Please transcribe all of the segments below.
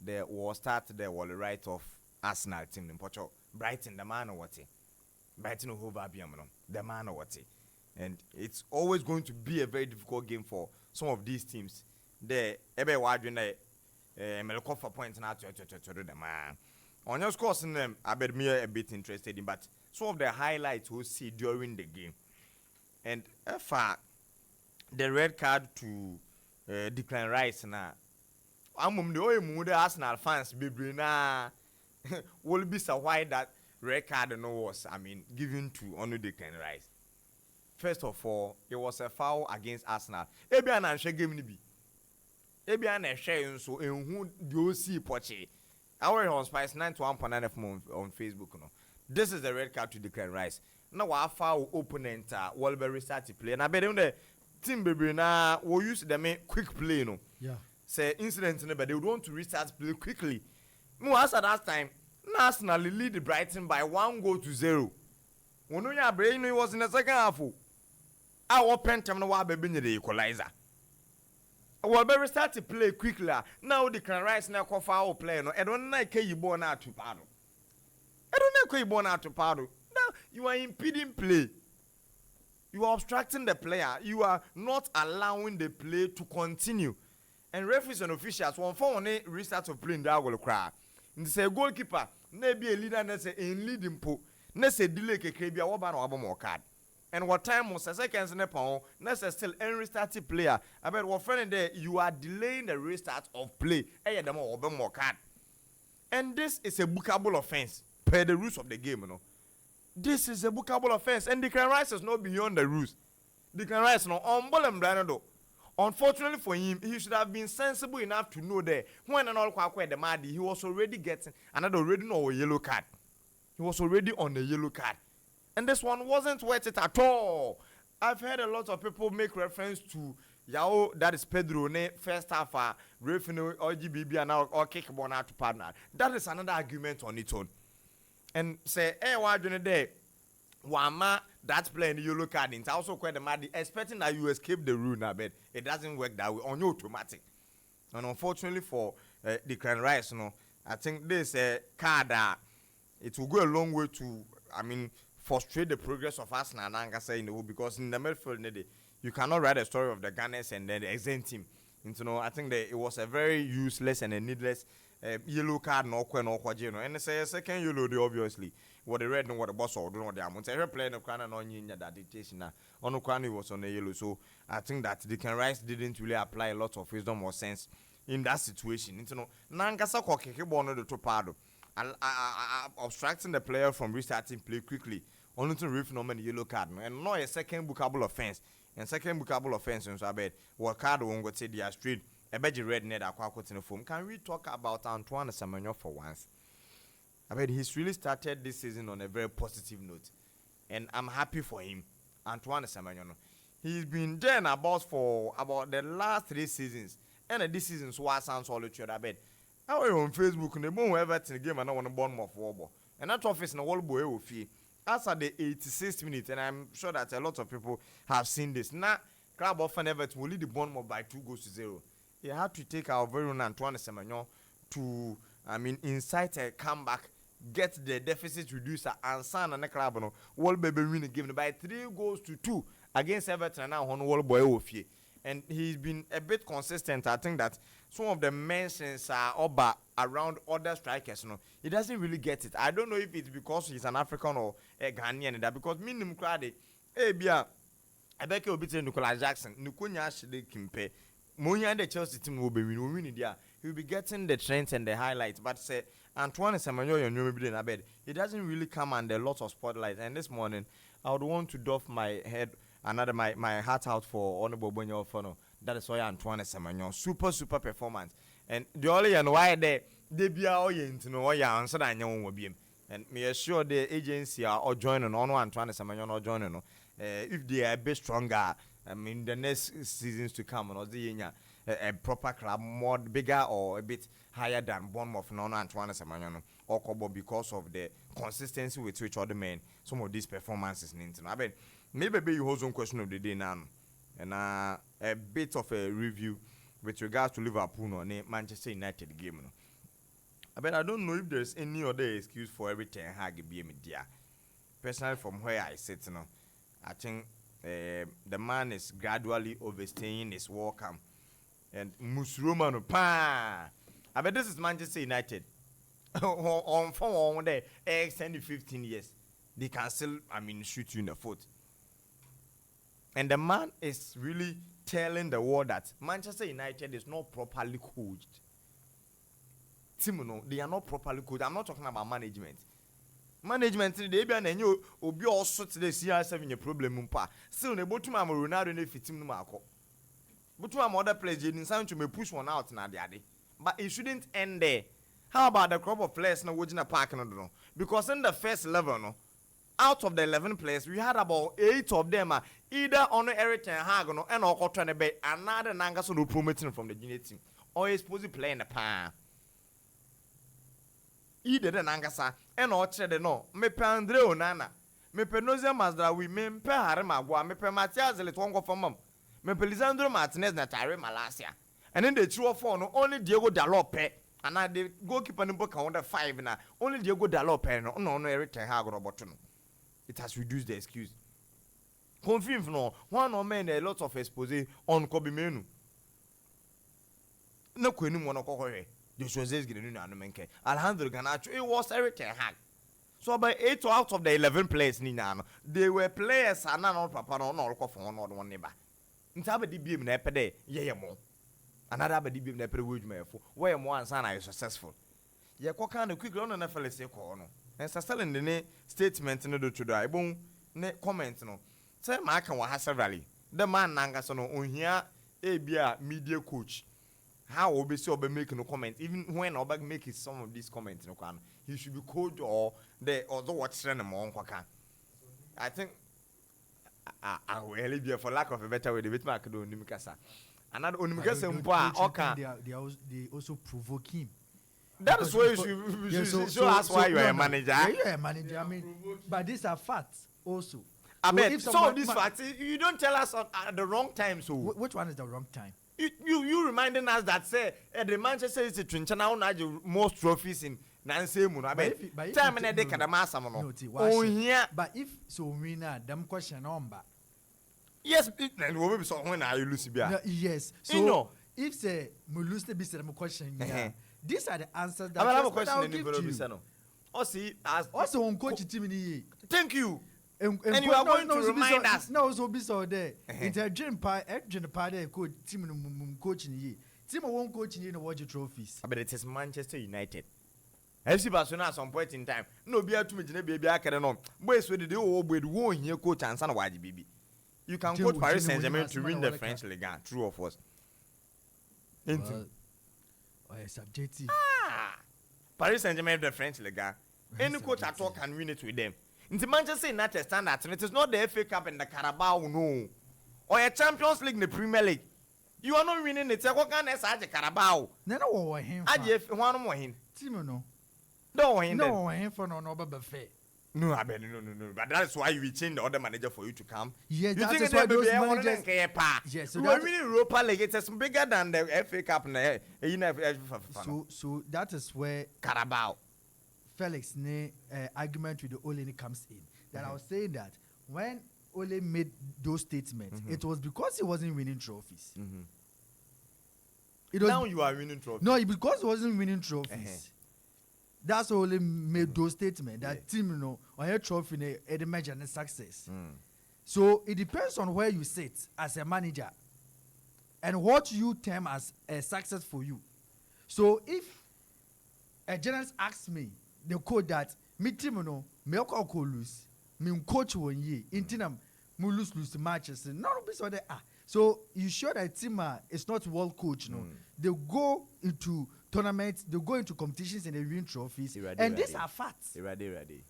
the war start the wall right of Arsenal team in Portugal. Brighton the man or what? Brighton who the man or what? And it's always going to be a very difficult game for some of these teams. The ebe wadwene melko for points na to the man. On your scores in them, I bet me a bit interested in, but some of the highlights we'll see during the game. And the red card to Declan Rice now. I'm the only mood Arsenal fans be na will be so why that red card no was given to only Declan Rice. First of all, it was a foul against Arsenal. Ebian and share game ni bi. Ebian and share so who do see Poche. Our on Spice 91.9 FM on Facebook. No, this is the red card to Declan Rice. Now our foul opponent Wolverine start to play. And I bet on the team baby now will use them quick play. No, yeah. Say incident but they would want to restart play quickly. No, as at that time, Arsenal lead the Brighton by 1-0. When you brain it was in the second half. Our pentam no wa baby the equalizer. Wolverine start to play quickly. Now Declan Rice now call foul play. No, I don't like you born out to paddle. I don't know you born out to paddle. Now you are impeding play. You are obstructing the player. You are not allowing the play to continue. And referees and officials one for one restart of play in that will cry. And say goalkeeper, maybe a leader na say in leading po, na say delay keke bia wo ba na wo more card. And what time was seconds na pon, na say still en restart player. I bet what friend there you are delaying the restart of play. Eh dem wo be more card. And this is a bookable offense per the rules of the game, you know. This is a bookable offense and Declan Rice is not beyond the rules. Declan Rice no on ball. Unfortunately for him, he should have been sensible enough to know that when and all the mad, he was already getting another already no yellow card. He was already on the yellow card. And this one wasn't worth it at all. I've heard a lot of people make reference to Yao, that is Pedro, first half, referee or GBB and now or kick one out to partner. That is another argument on its own. And say, hey, why do you there? Wama that's playing the yellow card. It's also quite the mad expecting that you escape the rule now, but it doesn't work that way on your automatic. And unfortunately for Declan Rice, I think this card it will go a long way to frustrate the progress of Arsenal and Angasa in the world because in the midfield you cannot write a story of the Gunners and then the exempt team. I think that it was a very useless and a needless yellow card no and it's a second yellow obviously what the red and what the boss or don't know the amount every player no can on that dictation on the was on the yellow. So I think that Declan Rice didn't really apply a lot of wisdom or sense in that situation. Nangasa ko keke bono the topado obstructing the player from restarting play quickly only to ref no many yellow card and not a second bookable offense. And second bookable offense, so I bet what card won't go to the street. A better red net aqua in the form. Can we talk about Antoine Semenyo for once? I bet he's really started this season on a very positive note, and I'm happy for him. Antoine Semenyo, he's been there for about the last 3 seasons, and this season so I sound solid. I bet. I was on Facebook and the more Everton game and I want to burn more for and that office in the whole boy will fee. As at the 86th minute, and I'm sure that a lot of people have seen this. Now, Club of Everton will lead the Bournemouth by 2-0. He had to take our very own Antoine Semenyo to, incite a comeback, get the deficit reducer, and sign and the club no World Baby win given by 3-2 against Everton and now on World Boy Ofie. And he's been a bit consistent. I think that some of the mentions are around other strikers. He doesn't really get it. I don't know if it's because he's an African or a Ghanaian. That because minimum crowd, Bia, I bet you'll be saying Nicolas Jackson, Nukunya Shide Kimpe, Monya and the Chelsea team will be winning there. He'll be getting the trends and the highlights. But say Antoine Semenyo, you know, in a bed, it doesn't really come under a lot of spotlight. And this morning, I would want to doff my head. My heart out for Honorable Bonyo Fono. That is why Antoine Semenyo. Super performance. And the only and why they be all to know why answer that you will be. And me assure the agency are all joining on Antoine Semenyo or joining. If they are a bit stronger, the next seasons to come, or the a proper club more bigger or a bit higher than Bournemouth non Antoine Semenyo or Kobo because of the consistency with which other men some of these performances need to know. I bet maybe you hold on question of the day now and a bit of a review with regards to Liverpool or Manchester United game. I don't know if there's any other excuse for every Ten Hag be media. Personally, from where I sit, I think the man is gradually overstaying his welcome. And Musromano pa. I bet this is Manchester United. on there, extended 15 years. They can still, shoot you in the foot. And the man is really telling the world that Manchester United is not properly coached. Timono, they are not properly coached. I'm not talking about management. Management, they be and you will be all sorts of CR7 your problem. Still, the bottom of Ronaldo and fit him Marco. But to other players, you didn't to me push one out now, daddy. But it shouldn't end there. How about the crop of players now watching a park? No, because in the first level, no, out of the 11 players, we had about 8 of them either on Eric Ten Hag and or trying to be another Nangaso no promoting from the junior team, or is supposed to play in the pan. Either the Nangasa and or Chede no, me Andre Onana, me Penozia Mazda, we me Haremagua, me Pematias, a little one for mom, me Pelisandro Martinez Natare Malasia, and then the 2 or 4 no only Diego Dalope. And I the goalkeeper in book on the 5 now. Only Diego Dalope no Eric Ten Hag or Botono. It has reduced the excuse. Confirm no one or men a lot of expose on Kobe Menu. No queen one of Joshua Zesgin and Menke. Alejandro Ganacho, it was Eric Ten Hag. So by 8 out of the 11 players Ninano, they were players and not papa no for one neighbor. Ntabe di bi na epede ye mo. Another body be never would me for where one son is successful. Ye kind of quick on an FLS corner. And still in the ne statement in the to die boom ne comment no. Say Mark and Wahasa Valley. The man Nangasono on here a be media coach. How will be so be making no comment, even when Obag makes some of these comments no can he should be coach or the other watch them on Quaka. I think I will be for lack of a better way the bit mark do Nimikasa. Another they also provoke him. That is why you should show us why you are a manager. Yeah, you are a manager. But these are facts also. I mean, some of these facts you don't tell us at the wrong time. So which one is the wrong time? You reminding us that say the Manchester City Trinchana now most trophies in Nancy Muno. I mean, time and a day can amass no. Oh yeah. But if so, we know them question number. Yes, and we saw when I lose it. Yes, so if say we lose the business question, these are the answers that I have a question in the also on coach team. Thank you. And you are going to remind us. No, so be so there. It's a dream part coach team coaching ye. Team won't coach you in watch trophies. But it is Manchester United. FC Barcelona at some point in time. No be to me, baby. I can't know. Boys, with the old won here coach and son of baby. You can quote Paris Saint-Germain to win the French Ligue 1. True or false? Subjective. Paris Saint-Germain the French Ligue 1. Any coach at all can win it with them. In the Manchester United standards, and it is not the FA Cup and the Carabao, no. Or a Champions League in the Premier League. You are not winning it. What can I say? Carabao. No, him. I just one more him. Timo, no, him. No, him for no buffet. No, I mean, no. But that's why we change the other manager for you to come. Yes, you that's why those managers. Yes, so we're winning Europa League. It's bigger than the FA Cup. So that is where Carabao. Felix' argument with the Ole comes in. That I was saying that when Ole made those statements, it was because he wasn't winning trophies. Now you are winning trophies. No, because he wasn't winning trophies. That's Ole made those statements. That team, on your trophy, a major success. So it depends on where you sit as a manager and what you term as a success for you. So if a journalist asks me, the code that me team me lose, me coach 1 year, intinam me lose the matches. Not be so that so you sure that team is not well coached, They go into tournaments, they go into competitions and they win trophies, and these are facts. Ready.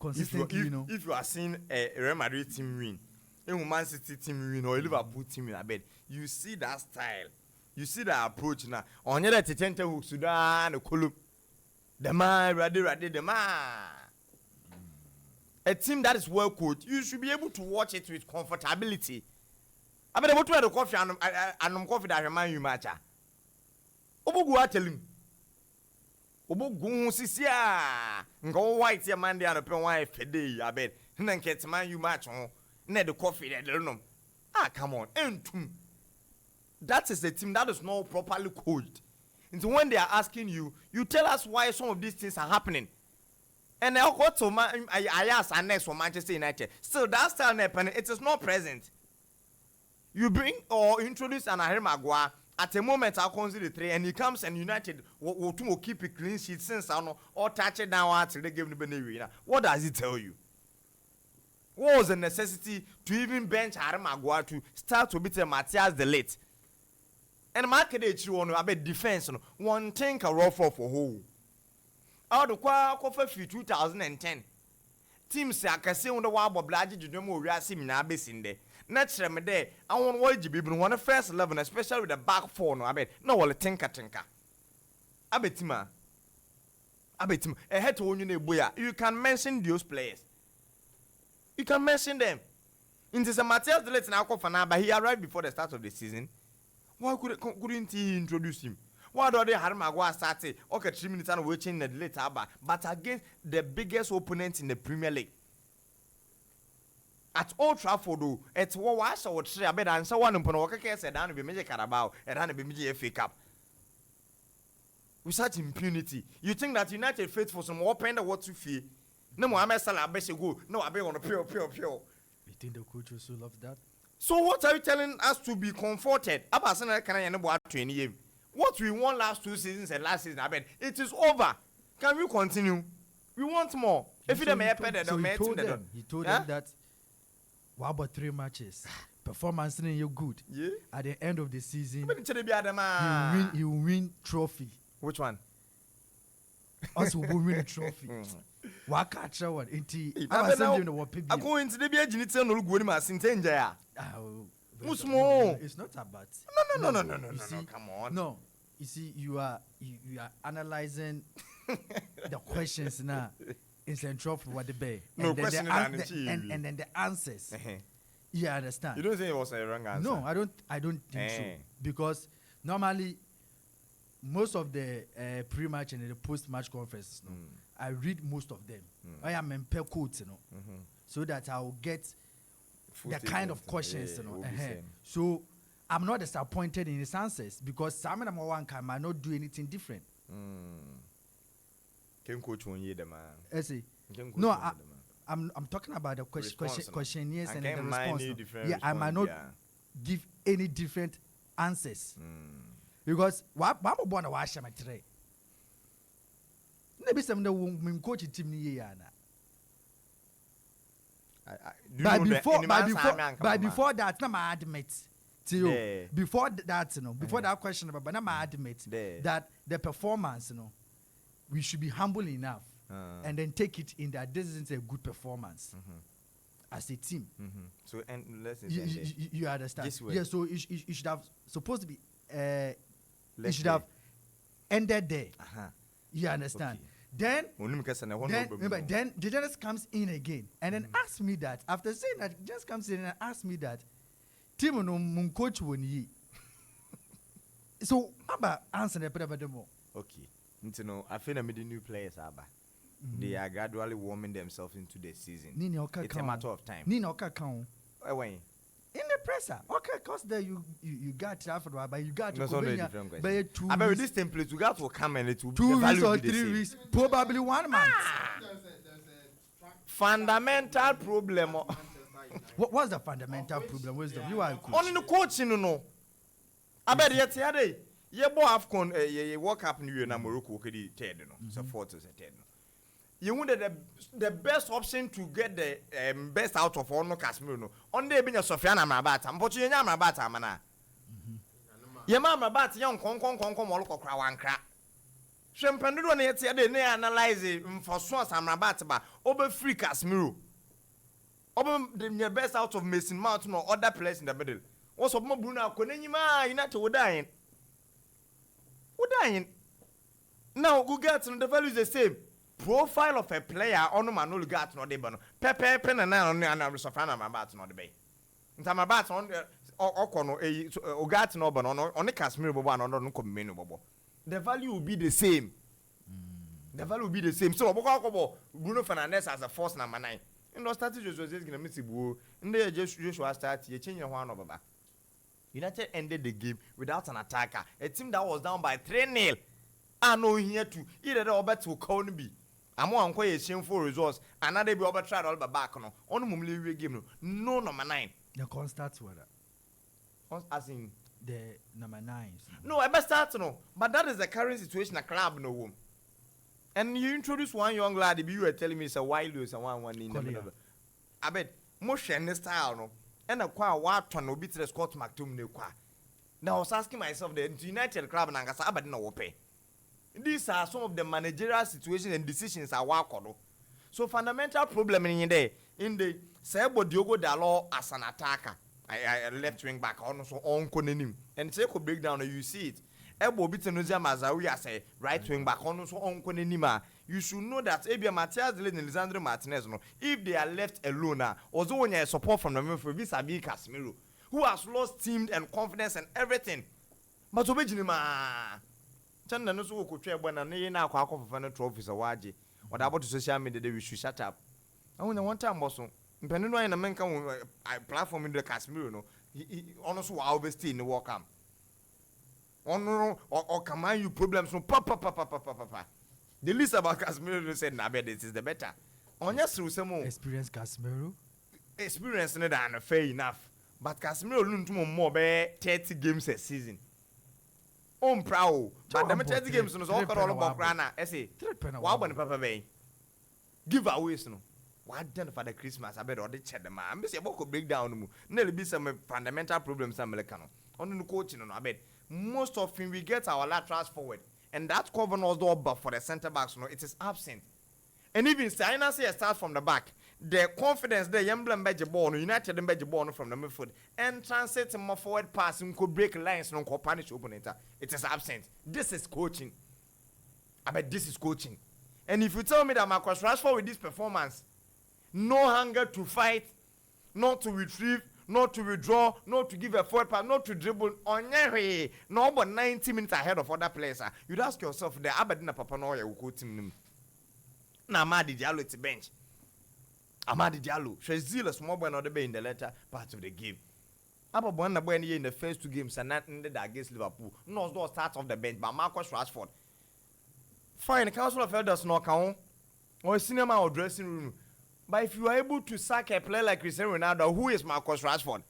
Consistently, if you are seeing a Real Madrid team win, a Man City team win, or a Liverpool team win, I bet you see that style. You see the approach now. On your Tente who Sudan, the man, ready, the man. A team that is well coached, you should be able to watch it with comfortability. I mean, what the coffee and coffee that remind you, Macha. obogu atelim obogu sisia ngo white ya man dia no pe wan fede abed na nketman you match ho na the coffee there no come on entum that is a team that is not properly coached. And so when they are asking you, you tell us why some of these things are happening. And I got to I asked our next for Manchester United. Still, that style it is not present. You bring or introduce an Harry Maguire at a moment I consider 3 and he comes and United will keep a clean sheet since I know or touch it down until they give the Benevina. What does it tell you? What was the necessity to even bench Harry Maguire to start to beat Matthias de Ligt? And market it you want to have defense no one think a rough for whole. Out of qua 2010 teams say I can say on the wall but bloody you know we are seeing now base in there. Naturally me there I want what you be one of first 11 especially with the back four no I bet no will tinker I bet him a head to you boya you can mention those players. You can mention them. In this Matthias de Ligt now for now but he arrived before the start of the season. Why couldn't he introduce him? Why do they have Maguire started? Okay, 3 minutes and waiting the later, but against the biggest opponent in the Premier League. At Old Trafford, it's what I saw what I bet and so one upon Walker said, and be Major Carabao and be Major FA Cup. With such impunity, you think that United faith for some open the what to fear? No more, I'm Salah, best go. No, I bet on a pure. You think the coach also loves that? So what are you telling us to be comforted? What we won last 2 seasons and last season, I bet it is over. Can we continue? We want more. If you he told them that what about 3 matches? Performance in you good. Yeah. At the end of the season, you will win trophy. Which one? Us will win a trophy. What catch one? I go into the beginning no go ma sintenja. It's not about. No. Come on. No, you see, you are analyzing the questions now. It's a trophy what the bay. No question and then the answers. You understand? You don't think it was a wrong answer? No, I don't think so, because normally most of the pre-match and the post-match conferences, I read most of them. I am in per quotes, so that I will get the kind of questions, So I'm not disappointed in his answers because Simon Amawan might not do anything different. Can coach one year, the man. No, I'm talking about the questionnaires and the response. Yeah, I might not give any different answers. Because what I'm born to watch my tray. Maybe some of the women coach team here. But before that, I admit to you. Before that, before that question about, but I admit that the performance, we should be humble enough and then take it in that this isn't a good performance as a team. So and you understand? Yeah. So it should have supposed to be. It should have ended there. You understand? Okay. Then the journalist comes in again and then asks me that. After saying that, he just comes in and asks me that. Team no mun coach woni. So aba answer the better more. Okay. I feel that the new players are back. They are gradually warming themselves into the season. It's a matter of time. In the presser, okay, because there you got Trafford, but you got no, to come in. I bet with this template, you got to come and it will 2 weeks or 3 weeks, probably 1 month. Fundamental problem. What's the fundamental problem? Wisdom, you are only the coaching, no. I bet yet today, you both have con ye walk up in Morocco, okay, Ted, so 4 to 10. You wanted the best option to get the best out of all no Casemiro. On the being a Sofiana Mabata, but you know Mabata, mana. Your mamma bat young con moloko crawanka. Champagne on it, they analyze it for Swans and Mabata, over free Casemiro. Over the best out of Mason Mount or other place in the middle. Also, Mobuna, Konenima, United would die. Now, who gets on the value is the same. Profile of a player on Manul Gat no debano. Pepe pen and on the Sofana Mabat no debate. Tamabat on Okono, Ogat no, but on the Casemiro one on no community. the value will be the same. The value will be the same. So Bruno Fernandes as a force number 9. And no started just gonna miss it. And they just Joshua start you change your one over back. United ended the game without an attacker. A team that was down by 3-0. I know here too. Either the Robert will call me. I'm on quite a shameful results. Another be over tried all the back on the game. No number 9. The constant weather. As in the number 9. no, I best start no. But that is the current situation at club no room. And you introduce one young lad, you were telling me it's a wild and one in the middle. I bet motion this style no. And a qua what one will be to the Scott McTominay qua. Now I was asking myself the United club and I but no pay. These are some of the managerial situations and decisions I work on. So fundamental problem in the Sebo Diogo Dalot as an attacker. I left wing back also on Konenim. And say could break down you see it. Ebo Bitenuzia Mazawi as a right wing back also on Konenima. You should know that Abia Matias Delaney and Lisandro Martinez no, if they are left alone now, also when you support from the midfield, Visabi Casemiro, who has lost team and confidence and everything. But Obejinima Chanda no so could try when I now call for trophies or waji. What about the social media we should shut up? I want one time also. Depending on the man come platform in the Casemiro no, he honestly will always stay in the walk camp. Or command you problems from papa. The least about Casemiro said, "Nah, this is the better." On your through some more experience, Casemiro. Experience than fair enough, but Casemiro learned more by 30 games a season. Proud, but the 30 games was all about Grana. I say, "Wow, when Papa Bay give away no. What done for the Christmas? I bet all the chat the man. Miss Yaboko break down. Nearly be some fundamental problems. I'm like, on the coaching on. I bet most often we get our laterals forward. And that cover was the but for the centre backs, no, it is absent. And even China say start from the back. The confidence, the emblem badge ball, United and badge ball from the midfield, and translate more forward passing could break lines, no could punish opponent. It is absent. This is coaching. I bet this is coaching. And if you tell me that Marcus Rashford with this performance, no hunger to fight, not to retrieve, not to withdraw, not to give a forward pass, not to dribble on your no but 90 minutes ahead of other players. You'd ask yourself, the Aberdeen Papa Noya will quote him. Now, Amadi Diallo at the bench. Amadi Diallo, she's zealous more than other in the latter part of the game. About one in the first 2 games and not ended against Liverpool. No start of the bench, but Marcus Rashford. Fine, the Council of Elders no count or cinema or dressing room. But if you are able to sack a player like Cristiano Ronaldo, who is Marcus Rashford?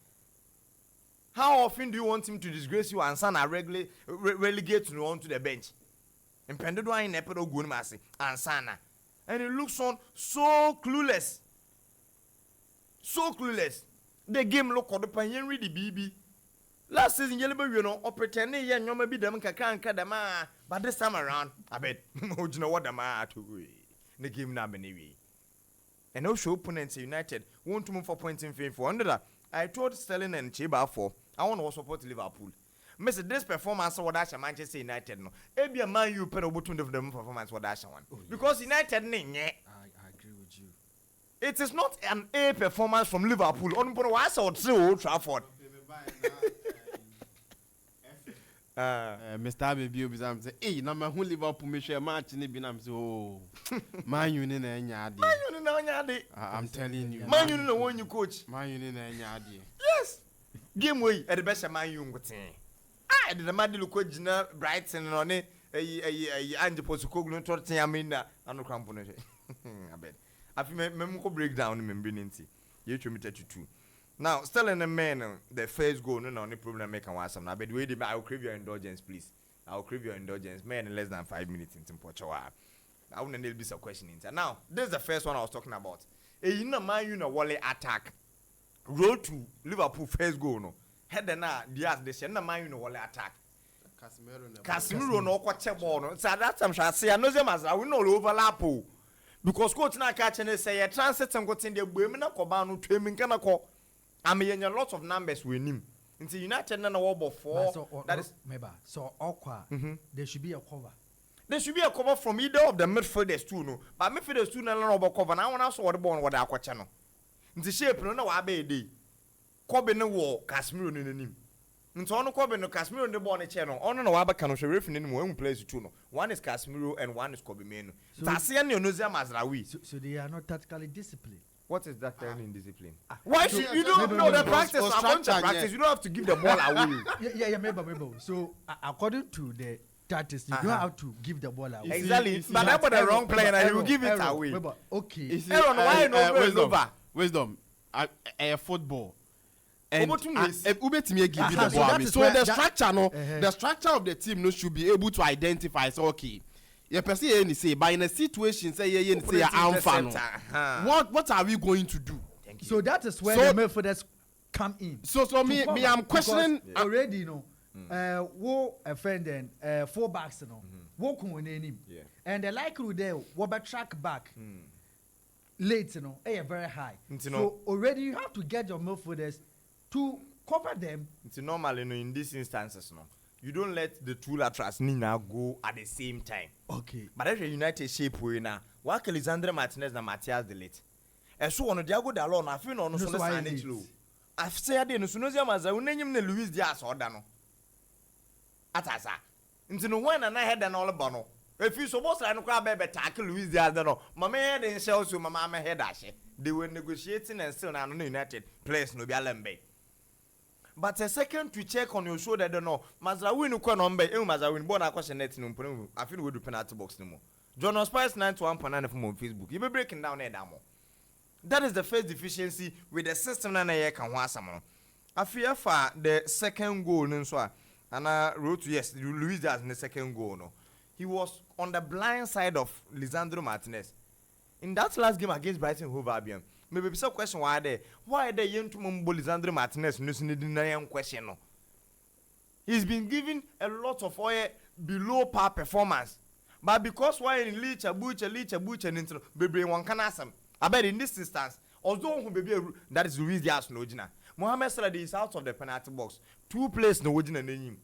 How often do you want him to disgrace you and Sana relegate you onto the bench? And Pendedwa in Epedo Gunmasi and Sana. And he looks on so clueless. So clueless. The game look on the Henry the BB. Last season, you know, or pretending you may be them can kadama. But this time around, I bet, you know what the man to the game number anyway. And also opponents United want to move 4 points in favor. Under that, I told Sterling and Chiba for I want to support Liverpool. Miss this performance what that's Manchester United no. Maybe a man you put over to the performance what that's one. Because United I agree with you. It is not an A performance from Liverpool. On what or 2 Old Trafford. Mr. Abbey I'm saying, hey, now my whole Liverpool me share match in the binam so Man United and Yadi. I'm telling you. Man United the one you coach. Man United and Yadi. Yes. Game way at the best Man United. I did a mad little coach Brighton on it. Andy Posukoglu torting Amina and no component. I bet. I feel Memco breakdown in Membrinity. You to me 32. Now, still in the man, the first goal, no any problem making one some. I bet wait, I will crave your indulgence, please. I will crave your indulgence. Man, in less than 5 minutes in Portugal. I wouldn't need be some question in now. This is the first one I was talking about. You know, Man you know, Wally attack. Road to Liverpool first goal, no. Head and the same Man you know, Wally attack. Casemiro no quite ball, no. So that's I'm sure I say I know them as I will not overlap. Because coach na catch and say a transit and got in the women na kobanu trimming kana ko. I mean, a lot of numbers we him. Into United and a wobble for that is maybe so awkward. There should be a cover. There should be a cover from either of the midfielders too, no. But midfielders too no about cover. Now when I saw the ball what I channel. Into shape no I be day. Kobe no war Casemiro in him. nti ono Kobe no Casemiro de ball ne che no ono na wa baka no hwe referee ne mu emu place two no one is Casemiro and one is Kobe Menu tase ne Onozia Mazraoui so they are not tactically disciplined. what is that turning discipline why should you don't know the practice according to practice you don't have to give the ball away yeah maybe so according to the tactics you don't have to give the ball away exactly but that the wrong player and you will give it away okay Aaron why no wisdom football and ubetimi give you the ball away so the structure no the structure of the team no should be able to identify so okay your person any say but in a situation say you say what are we going to do? So that is where the midfielders come in. So me I'm questioning already you know wo a friend then four backs you know wo kun him and the likelihood there wo be track back late you know very high so already you have to get your midfielders to cover them. It's normal you know in these instances no you don't let the two laterals Nina go at the same time. Okay. But if United shape we now, what Lisandro Martinez na Matias delete. And so on the Diago Dalon, I feel no so signage low. I've said in Sunozia Maza, when name the Luis Diaz or Dano. Atasa. Into no one and I had an all bono. If you suppose I no crab baby tackle Luis Diaz, no, Mamma head and shells to Mamma head ashe. They were negotiating and still now United place no be alembe. But a second to check on your shoulder, don't know. Mazraoui no kwa nombe, Mazraoui born a question net no problem. I feel we do penalty box no more. John Spice 91.9 from on Facebook. You be breaking down there damo. That is the first deficiency with the system na ye kan ho asam. I fear for the second goal no so and I wrote to yes, Luis Diaz in the second goal no. He was on the blind side of Lisandro Martinez. In that last game against Brighton Hove Albion. Maybe some question why they young to Lisandro Martinez no sin question no. He's been given a lot of oil below par performance. But because why in Leach and into baby one can ask him. I bet in this instance, although who baby that is Luis Diaz no jina. Mohamed Salah is out of the penalty box. Two plays no jina name.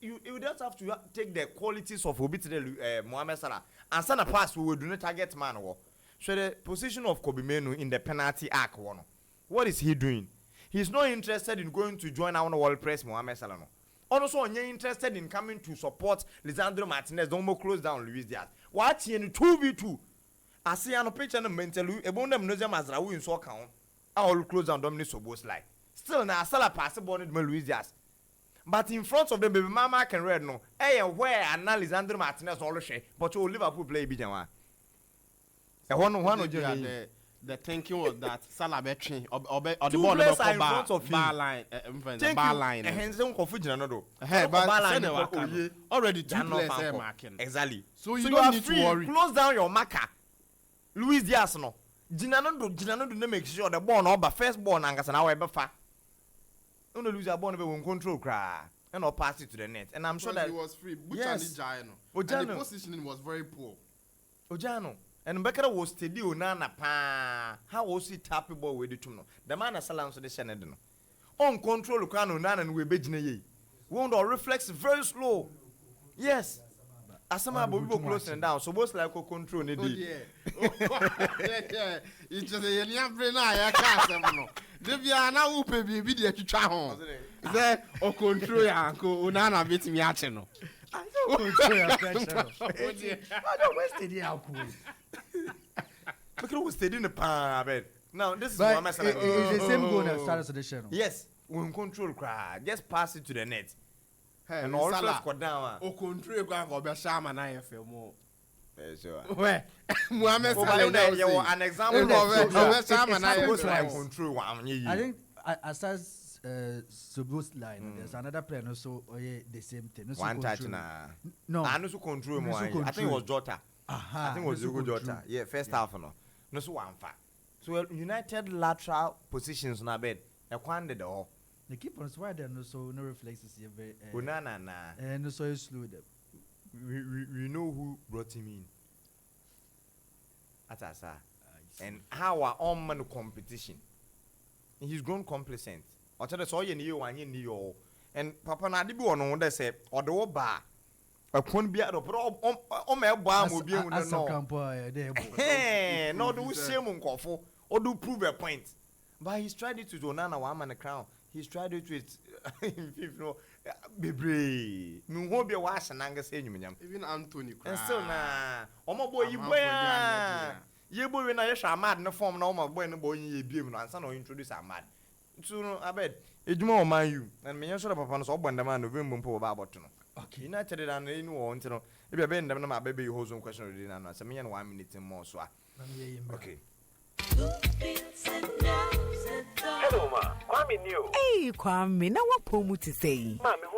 You just have to take the qualities of Obitide Mohamed Salah and send a pass we will do not target man war. So the position of Kobe Menu in the penalty arc one. What is he doing? He's not interested in going to join our world press Mohamed Salah. Also, you're interested in coming to support Lisandro Martinez. Don't more close down Luis Diaz. What in 2v2? I see on a picture and mentally a bone them Nozia Mazraoui in so count. I will close down Dominic Sobo's line. Still now Salah pass the ball to Luis Diaz. But in front of the baby mama can read no. Hey, where and now Lisandro Martinez all share, but you Liverpool play Bijanwa. The thinking was that Salah betting or the ball in front of bar line, bar line. Already 2 players marking. Exactly. So you don't need to worry. Close down your marker. Luis Diaz no. Ginano do make sure the ball no but first ball na ngasa na we befa. No lose your ball be won control cra. And or pass it to the net. And I'm sure that he was free. Yes. And the positioning was very poor. Ojano. And Bekara was steady na pa. How was he tapping ball with the tuno? The man has salam so the shened no. On control kano nan and we bejine ye. Won't or reflex very slow. Yes. Asama bobi close and down. So most like control ne di. Yeah. It's just a yam brain I can't no. Devia na upe bi de twitwa ho. Say o control ya anko unana bit me ache no. I don't control your pressure. I don't waste the alcohol. Because we stayed in the pan, bed. Now this is Mohamed Salah. It's the same goal that started to the channel. Yes, we control cry. Just pass it to the net. Hey, and all Salah go down. O control go be shama na FM mo. Sure. Where Mohamed Salah you an example of shama na control. I think as Sobo's line, there's another player also the same thing. One touch na. No. I know so control more. I think it was Jota. I think it was Hugo Jota. Yeah, first half no. No so one fa. So United lateral positions na bed. E kwande the all. The keeper is wide and so no reflexes here very. Na. And so slow them. We know who brought him in. Atasa. And how our own man competition. He's grown complacent. I tell us all you need one you and Papa Nadibu on they say or the bar. I can't be out of my bar will be no do shame on Koffo or do prove a point. But he's tried it to Donana one man a crown. he's tried it with bebre me ho be wa asananga say nyumnyam even Anthony and still na omo boy you boy ye boy we na ye hwa Ahmad no form na omo boy no boy ye biem no ansa na introduce Ahmad so no abed ejuma o man you and me sure papa no so ogbanda man no be mbompo ba aboto no okay United and any wo ntino e be ndem na ma bebe you hold some question already na no say me 1 minute more so okay. Hello, ma. Kwame new. Hey, Kwame, now what poem to say? Ma, me